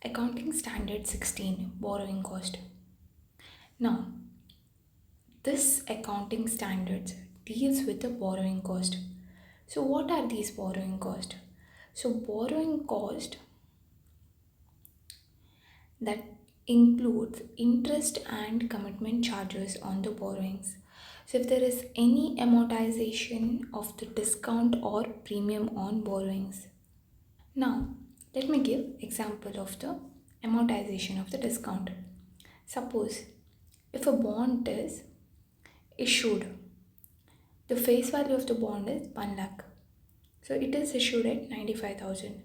Accounting Standard 16 Borrowing Cost. Now, this accounting standards deals with the borrowing cost. So, what are these borrowing cost? So, borrowing cost that includes interest and commitment charges on the borrowings. So, if there is any amortization of the discount or premium on borrowings. Now, let me give example of the amortization of the discount. Suppose if a bond is issued, the face value of the bond is 1 lakh. So it is issued at 95,000.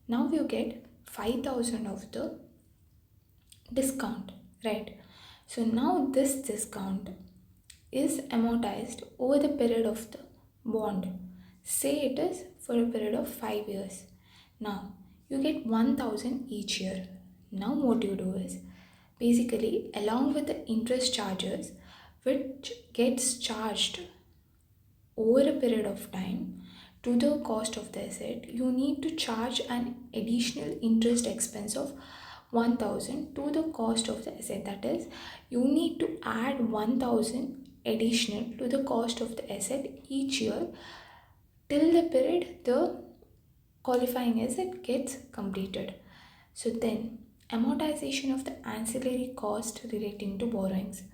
Now you get 5,000 of the discount, right? So now this discount is amortized over the period of the bond. Say it is for a period of 5 years. Now you get 1,000 each year. Now what you do is basically along with the interest charges which gets charged over a period of time to the cost of the asset, you need to charge an additional interest expense of 1,000 to the cost of the asset. That is, you need to add 1,000 additional to the cost of the asset each year till the period the qualifying asset gets completed. So then amortization of the ancillary cost relating to borrowings.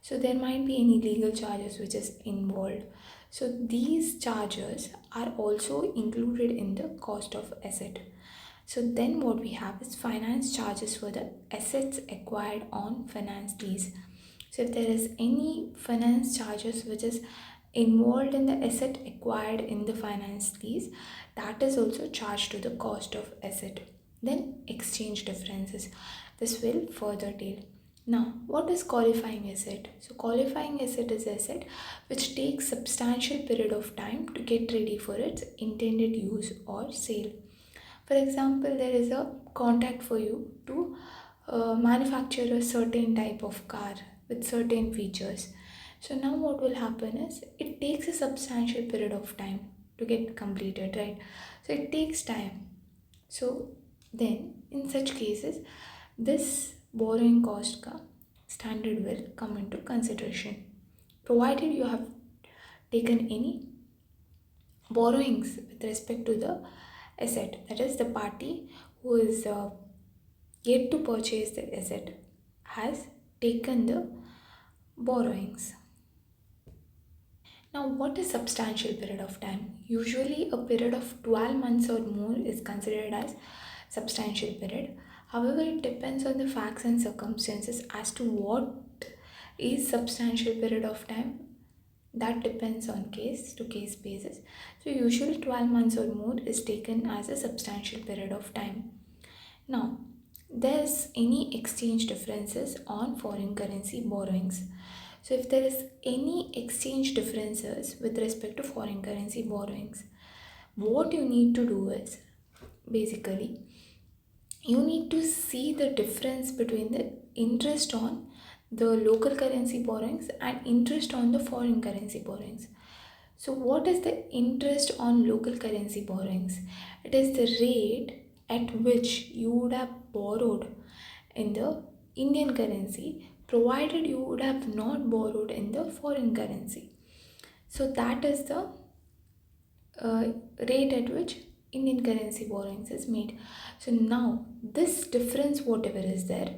So there might be any legal charges which is involved. So these charges are also included in the cost of asset. So then what we have is finance charges for the assets acquired on finance lease. So if there is any finance charges which is involved in the asset acquired in the finance lease, that is also charged to the cost of asset. Then exchange differences. This will further deal. Now, what is qualifying asset? So qualifying asset is asset which takes substantial period of time to get ready for its intended use or sale. For example, there is a contract for you to manufacture a certain type of car with certain features. So now what will happen is it takes a substantial period of time to get completed, right? So it takes time. So then in such cases, this borrowing cost ka standard will come into consideration, provided you have taken any borrowings with respect to the asset, that is the party who is yet to purchase the asset has taken the borrowings. Now, what is substantial period of time? Usually a period of 12 months or more is considered as substantial period. However, it depends on the facts and circumstances as to what is substantial period of time. That depends on case to case basis. So usually 12 months or more is taken as a substantial period of time. Now, there's any exchange differences on foreign currency borrowings. So if there is any exchange differences with respect to foreign currency borrowings, what you need to do is basically you need to see the difference between the interest on the local currency borrowings and interest on the foreign currency borrowings. So what is the interest on local currency borrowings? It is the rate at which you would have borrowed in the Indian currency provided you would have not borrowed in the foreign currency. So that is the rate at which Indian currency borrowings is made. So now this difference whatever is there,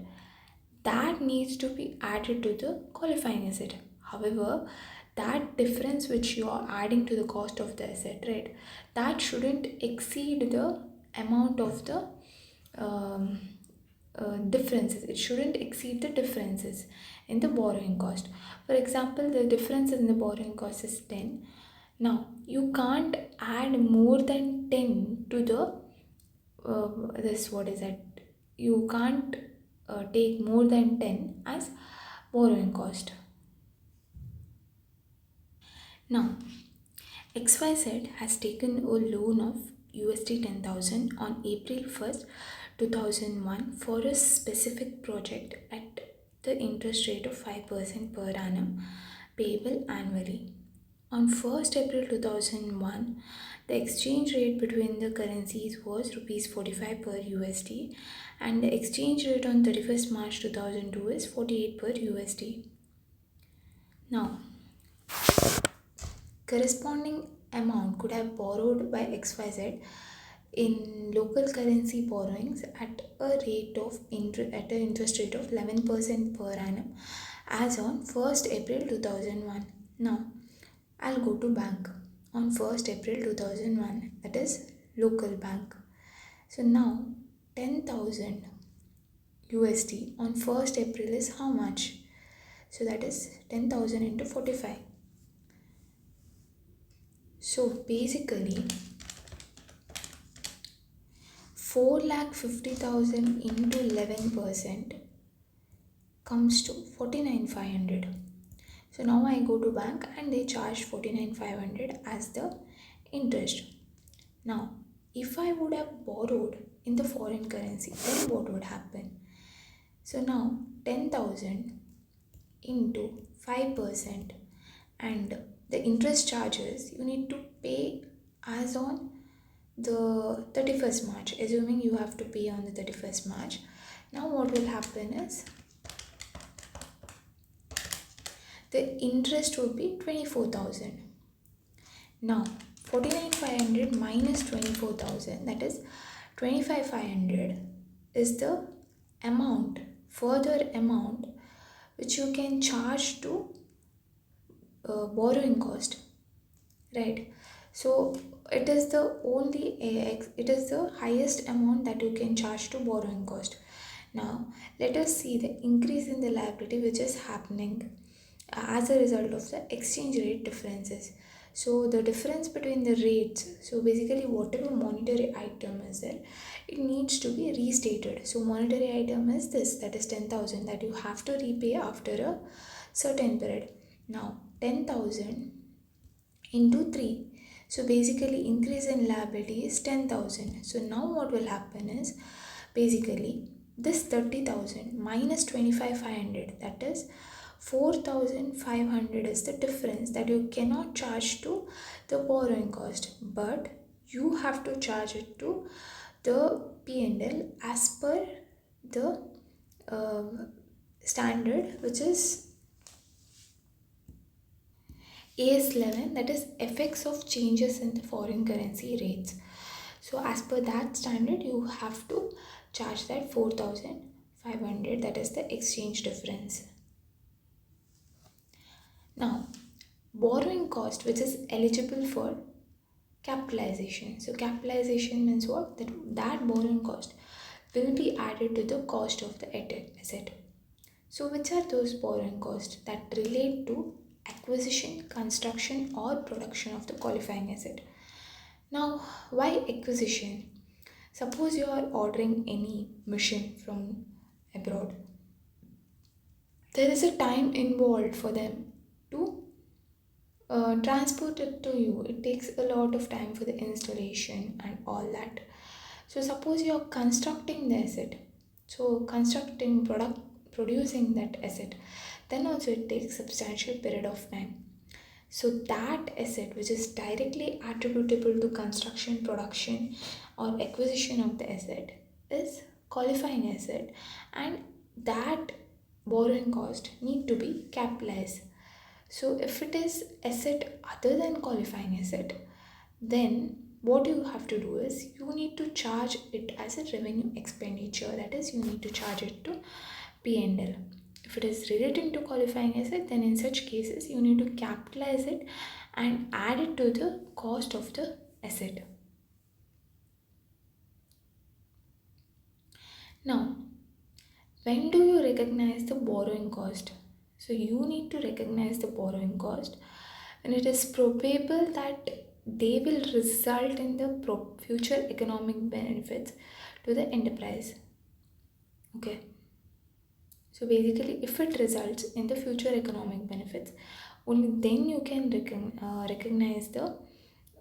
that needs to be added to the qualifying asset. However, that difference which you are adding to the cost of the asset, right, that shouldn't exceed the amount of the differences. It shouldn't exceed the differences in the borrowing cost. For example, the difference in the borrowing cost is 10. Now you can't add more than 10 to the this what is that, you can't take more than 10 as borrowing cost. Now XYZ has taken a loan of USD 10,000 on April 1st 2001 for a specific project at the interest rate of 5% per annum payable annually. On 1st April 2001, the exchange rate between the currencies was rupees 45 per USD, and the exchange rate on 31st March 2002 is 48 per USD. Now, corresponding amount could have borrowed by XYZ in local currency borrowings at a rate of at an interest rate of 11% per annum as on 1st April 2001. Now, I'll go to bank on 1st April 2001, that is local bank. So now 10,000 USD on 1st April is how much? So that is 10,000 into 45. So basically 4,50,000 into 11% comes to 49,500. So now I go to bank and they charge 49,500 as the interest. Now, if I would have borrowed in the foreign currency, then what would happen? So now 10,000 into 5% and the interest charges you need to pay as on the 31st March, assuming you have to pay on the 31st March. Now what will happen is the interest would be 24,000. Now 49,500 minus 24,000, that is 25,500, is the amount, further amount which you can charge to borrowing cost, right? So it is the highest amount that you can charge to borrowing cost. Now let us see the increase in the liability which is happening as a result of the exchange rate differences. So the difference between the rates, so basically whatever monetary item is there, it needs to be restated. So monetary item is this, that is 10,000, that you have to repay after a certain period. Now 10,000 into 3, so basically increase in liability is 10,000. So now what will happen is basically this 30,000 minus 25,500, that is 4,500, is the difference that you cannot charge to the borrowing cost, but you have to charge it to the P&L as per the standard, which is AS11, that is effects of changes in the foreign currency rates. So as per that standard, you have to charge that 4,500, that is the exchange difference. Now, borrowing cost which is eligible for capitalization. So capitalization means what? That borrowing cost will be added to the cost of the asset. So which are those borrowing costs that relate to acquisition, construction or production of the qualifying asset? Now, why acquisition? Suppose you are ordering any machine from abroad. There is a time involved for them to transport it to you. It takes a lot of time for the installation and all that. So suppose you are constructing the asset, so producing that asset, then also it takes substantial period of time. So that asset which is directly attributable to construction, production or acquisition of the asset is qualifying asset, and that borrowing cost need to be capitalized. So if it is asset other than qualifying asset, then what you have to do is you need to charge it as a revenue expenditure, that is you need to charge it to P&L. If it is relating to qualifying asset, then in such cases you need to capitalize it and add it to the cost of the asset. Now, when do you recognize the borrowing cost? So you need to recognize the borrowing cost when it is probable that they will result in the future economic benefits to the enterprise. Okay. So basically, if it results in the future economic benefits, only then you can recognize the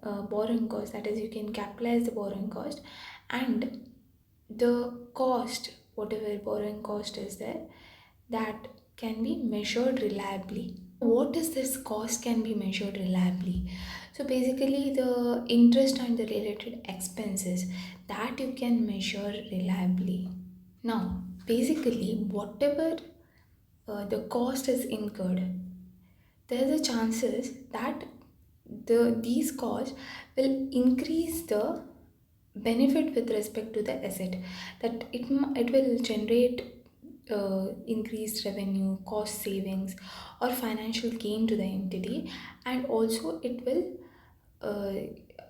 borrowing cost. That is, you can capitalize the borrowing cost, and the cost, whatever borrowing cost is there, that can be measured reliably. What is this cost can be measured reliably? So basically the interest and the related expenses that you can measure reliably. Now basically whatever the cost is incurred, there's a chances that these costs will increase the benefit with respect to the asset, that it will generate increased revenue, cost savings, or financial gain to the entity. And also it will uh,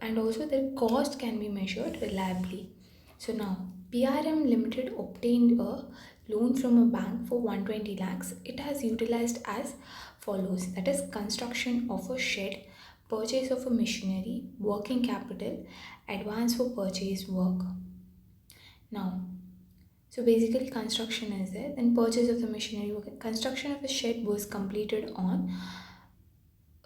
and also the cost can be measured reliably. So now PRM Limited obtained a loan from a bank for 120 lakhs. It has utilized as follows, that is construction of a shed, purchase of a machinery, working capital, advance for purchase work. Now, so basically construction is there, then purchase of the machinery, construction of a shed was completed on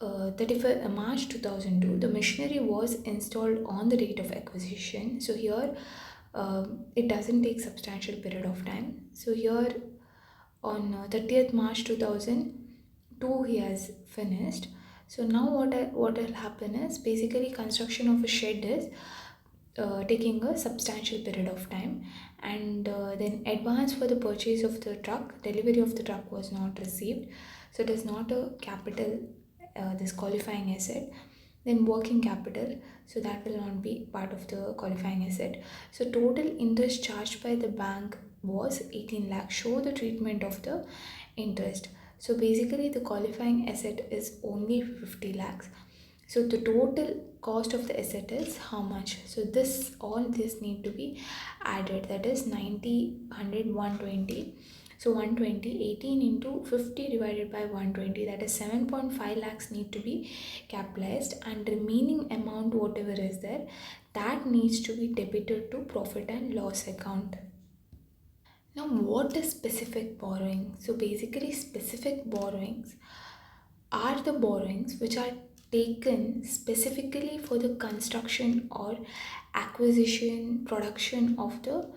31st March 2002. The machinery was installed on the date of acquisition. So here it doesn't take substantial period of time. So here on 30th March 2002 he has finished. So now what will happen is basically construction of a shed is taking a substantial period of time. And then advance for the purchase of the truck, delivery of the truck was not received, so it is not a capital, this qualifying asset. Then working capital, so that will not be part of the qualifying asset. So total interest charged by the bank was 18 lakhs. Show the treatment of the interest. So basically the qualifying asset is only 50 lakhs. So the total cost of the asset is how much? So this, all this need to be added, that is 90, 100, 120. So 120, 18 into 50 divided by 120, that is 7.5 lakhs need to be capitalized, and remaining amount whatever is there, that needs to be debited to profit and loss account. Now what is specific borrowing? So basically specific borrowings are the borrowings which are taken specifically for the construction or acquisition, production of the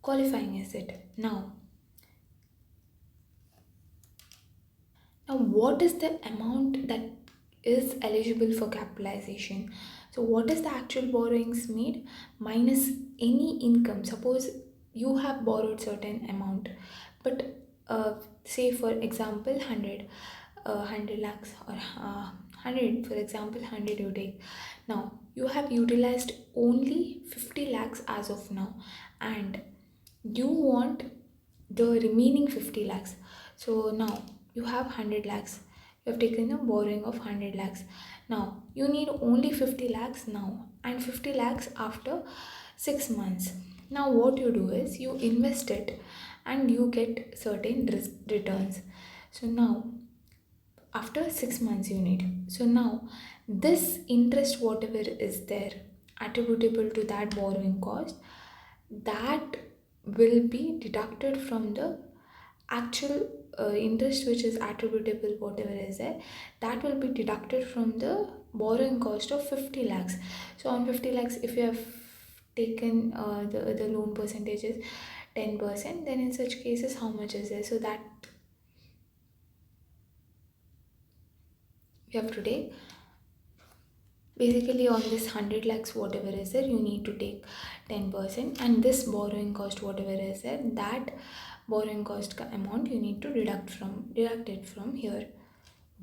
qualifying asset. Now, what is the amount that is eligible for capitalization? So, what is the actual borrowings made minus any income? Suppose you have borrowed certain amount, but say for example 100, 100 lakhs, or 100, for example 100 you take. Now you have utilized only 50 lakhs as of now, and you want the remaining 50 lakhs. So now you have 100 lakhs, you have taken a borrowing of 100 lakhs. Now you need only 50 lakhs now and 50 lakhs after 6 months. Now what you do is you invest it and you get certain returns. So now after 6 months you need, so now this interest whatever is there attributable to that borrowing cost, that will be deducted from the actual interest which is attributable whatever is there, that will be deducted from the borrowing cost of 50 lakhs. So on 50 lakhs if you have taken the loan percentage is 10%, then in such cases how much is there? So that you have to take, basically on this 100 lakhs whatever is there you need to take 10%, and this borrowing cost whatever is there, that borrowing cost amount you need to deduct it from here.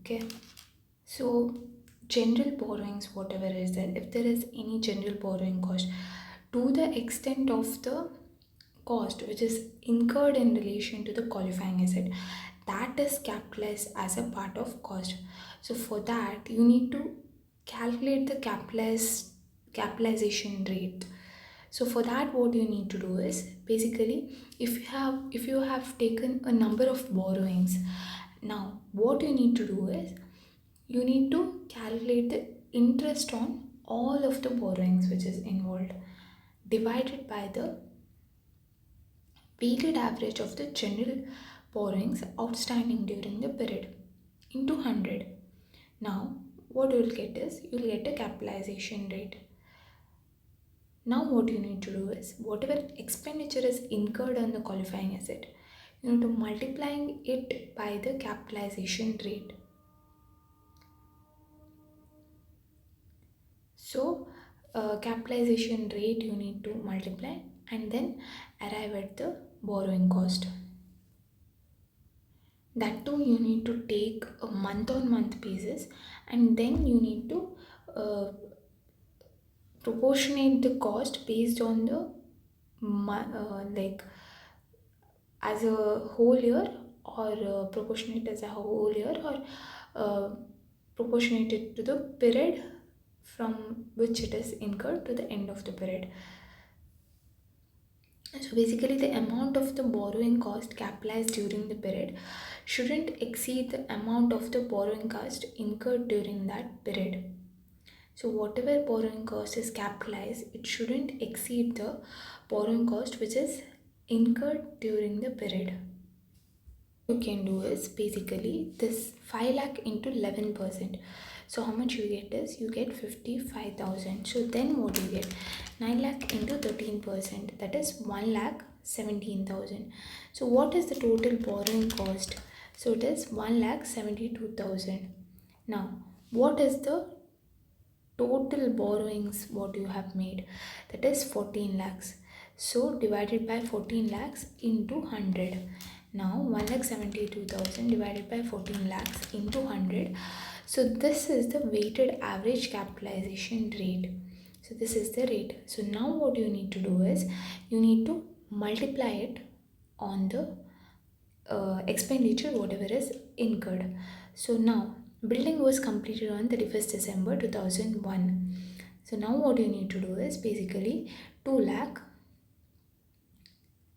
Okay, so general borrowings whatever is there, if there is any general borrowing cost to the extent of the cost which is incurred in relation to the qualifying asset, that is capitalized as a part of cost. So for that you need to calculate the capitalization rate. So for that what you need to do is basically, if you have taken a number of borrowings, now what you need to do is you need to calculate the interest on all of the borrowings which is involved, divided by the weighted average of the general borrowings outstanding during the period into 100. Now what you will get is you will get a capitalization rate. Now what you need to do is whatever expenditure is incurred on the qualifying asset, you need to multiplying it by the capitalization rate. So capitalization rate you need to multiply and then arrive at the borrowing cost. That too you need to take a month on month basis, and then you need to proportionate the cost based on the like as a whole year, or proportionate as a whole year, or uh, proportionate to the period from which it is incurred to the end of the period. So basically, the amount of the borrowing cost capitalized during the period shouldn't exceed the amount of the borrowing cost incurred during that period. So whatever borrowing cost is capitalized, it shouldn't exceed the borrowing cost which is incurred during the period. You can do is basically this 5 lakh into 11%. So how much you get is you get 55,000. So then what you get? 9 lakh into 13%, that is 1 lakh 17,000. So what is the total borrowing cost? So it is 1 lakh 72,000. Now what is the total borrowings what you have made? That is 14 lakhs. So divided by 14 lakhs into 100. Now 1 lakh 72,000 divided by 14 lakhs into 100. So this is the weighted average capitalization rate. So this is the rate. So now what you need to do is you need to multiply it on the expenditure whatever is incurred. So now building was completed on 31st December 2001. So now what you need to do is basically 2 lakh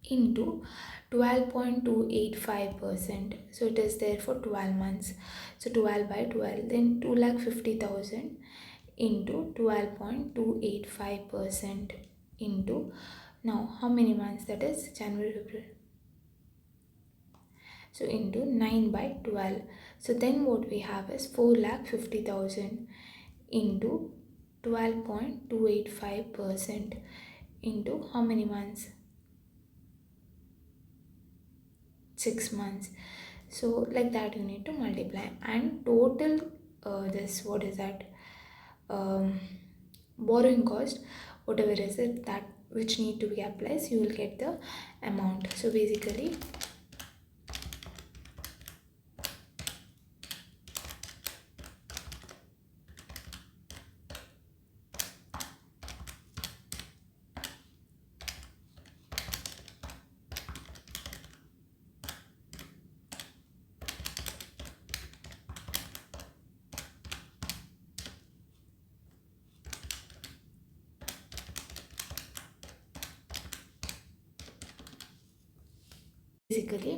into 12.285%. So it is there for 12 months. So 12 by 12, then 2,50,000 into 12.285% into, now how many months, that is January, February. So into 9 by 12. So then what we have is 4,50,000 into 12.285% into how many months? 6 months. So like that you need to multiply, and total this, what is that, borrowing cost whatever is it that which need to be capitalized, you will get the amount. So basically basically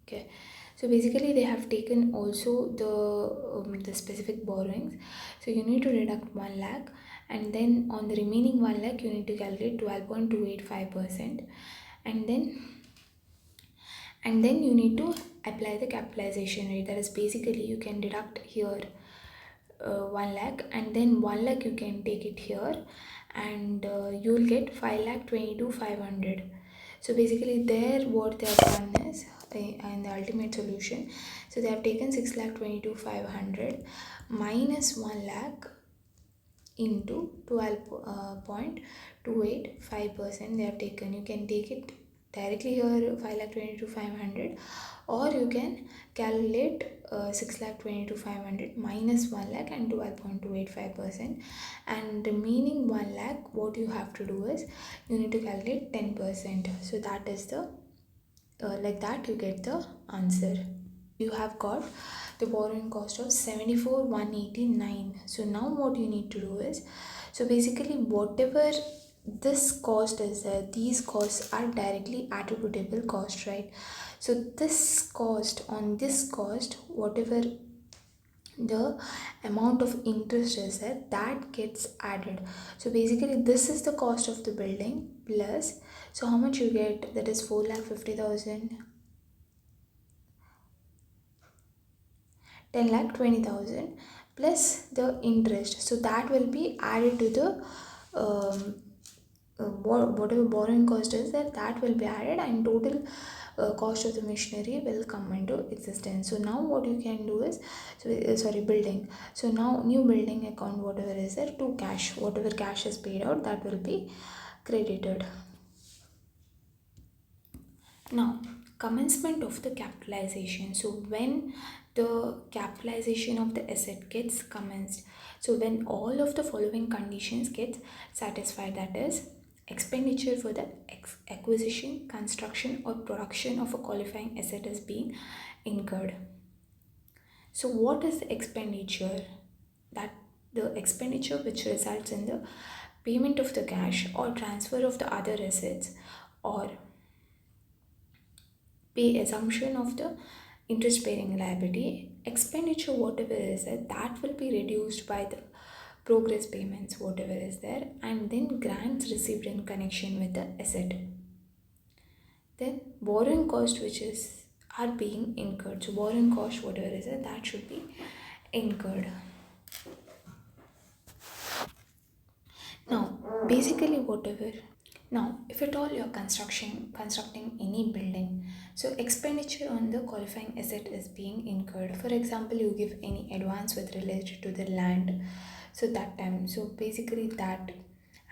okay, so basically they have taken also the specific borrowings. So you need to deduct 1 lakh, and then on the remaining 1 lakh you need to calculate 12.285%, and then you need to apply the capitalization rate. That is basically you can deduct here 1 lakh, and then 1 lakh you can take it here, and you will get 5 lakh 22,500. So basically there what they have done is in the ultimate solution, so they have taken 6 lakh 22,500 minus 1 lakh into 12.285% they have taken. You can take it directly here 5,22,500, or you can calculate 6,22,500 minus 1 lakh and 12.285%, and remaining 1 lakh what you have to do is you need to calculate 10%. So that is the like that you get the answer. You have got the borrowing cost of 74,189. So now what you need to do is, so basically whatever this cost is there, these costs are directly attributable cost, right? So this cost, on this cost, whatever the amount of interest is there, that gets added. So basically this is the cost of the building plus, so how much you get, that is 4,50,000, 10,20,000 plus the interest. So that will be added to the whatever borrowing cost is there, that will be added, and total cost of the machinery will come into existence. So now what you can do is, sorry, building. So now new building account, whatever is there, to cash, whatever cash is paid out, that will be credited. Now, commencement of the capitalization. So when the capitalization of the asset gets commenced, so when all of the following conditions get satisfied, that is expenditure for the acquisition, construction or production of a qualifying asset is being incurred. So what is the expenditure? That the expenditure which results in the payment of the cash or transfer of the other assets, or pay assumption of the interest bearing liability. Expenditure whatever is there, that will be reduced by the progress payments whatever is there, and then grants received in connection with the asset. Then borrowing cost which is are being incurred. So borrowing cost whatever is there, that should be incurred. Now basically whatever, now, if at all you're constructing any building, so expenditure on the qualifying asset is being incurred. For example, you give any advance with related to the land, so that time, so basically that,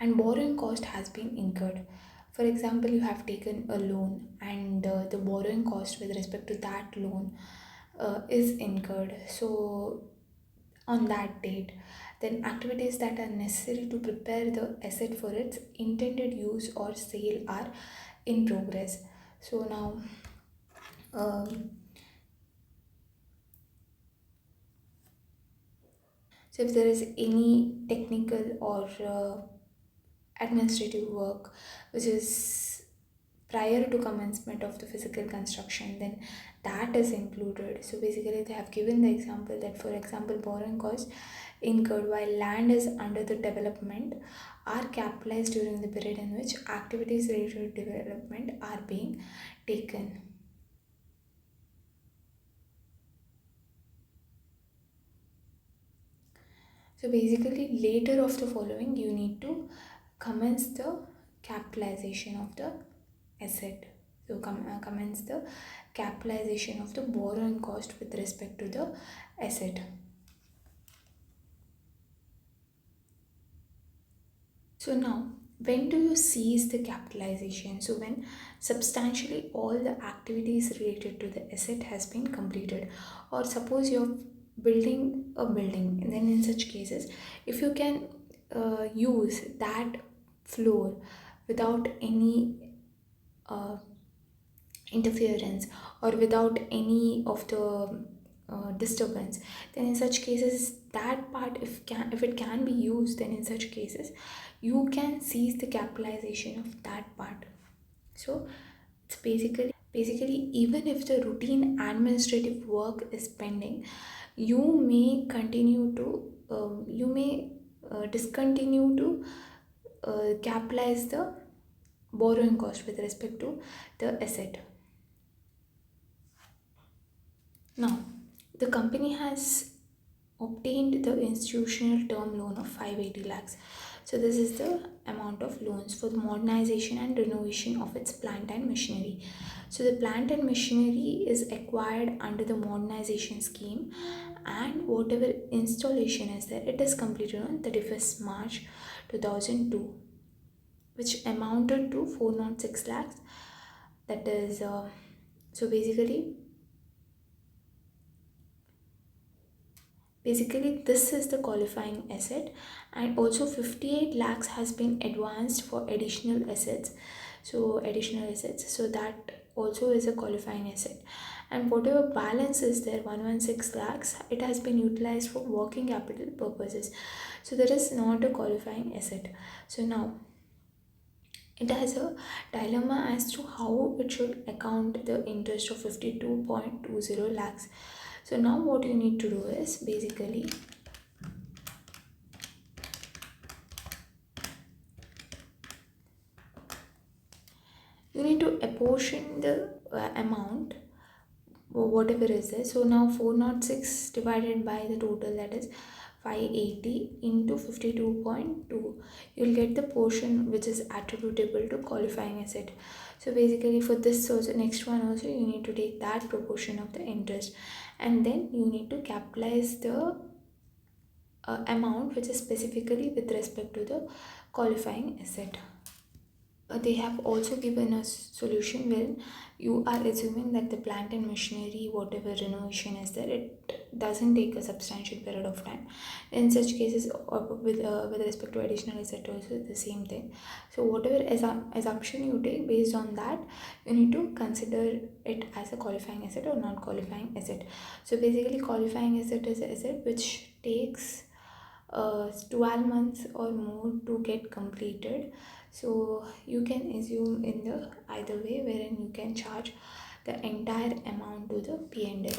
and borrowing cost has been incurred. For example, you have taken a loan, and the borrowing cost with respect to that loan is incurred. So on that date, then activities that are necessary to prepare the asset for its intended use or sale are in progress. So now, um, so if there is any technical or administrative work which is prior to commencement of the physical construction, then that is included. So basically they have given the example that, for example, borrowing costs incurred while land is under the development are capitalized during the period in which activities related to development are being taken. So basically later of the following you need to commence the capitalization of the asset. So commence the capitalization of the borrowing cost with respect to the asset. So now, when do you cease the capitalization? So when substantially all the activities related to the asset has been completed, or suppose you're building a building, and then in such cases, if you can use that floor without any uh, interference or without any of the disturbance, then in such cases that part, if it can be used, then in such cases you can seize the capitalization of that part. So it's basically even if the routine administrative work is pending, you may continue to you may discontinue to capitalize the borrowing cost with respect to the asset. Now, the company has obtained the institutional term loan of 580 lakhs. So, this is the amount of loans for the modernization and renovation of its plant and machinery. So, the plant and machinery is acquired under the modernization scheme, and whatever installation is there, it is completed on 31st March 2002, which amounted to 406 lakhs. That is, so basically this is the qualifying asset, and also 58 lakhs has been advanced for additional assets. So additional assets, so that also is a qualifying asset, and whatever balance is there, 116 lakhs, it has been utilized for working capital purposes. So that is not a qualifying asset. So now it has a dilemma as to how it should account the interest of 52.20 lakhs. So now what you need to do is basically you need to apportion the amount whatever is there. So now 406 divided by the total, that is 580 into 52.2, you'll get the portion which is attributable to qualifying asset. So basically for this also, next one also, you need to take that proportion of the interest, and then you need to capitalize the amount which is specifically with respect to the qualifying asset. They have also given a solution where you are assuming that the plant and machinery, whatever renovation is there, it doesn't take a substantial period of time. In such cases, with respect to additional asset also the same thing. So whatever assumption you take, based on that you need to consider it as a qualifying asset or non qualifying asset. So basically qualifying asset is an asset which takes 12 months or more to get completed. So you can assume in the either way, wherein you can charge the entire amount to the P&L.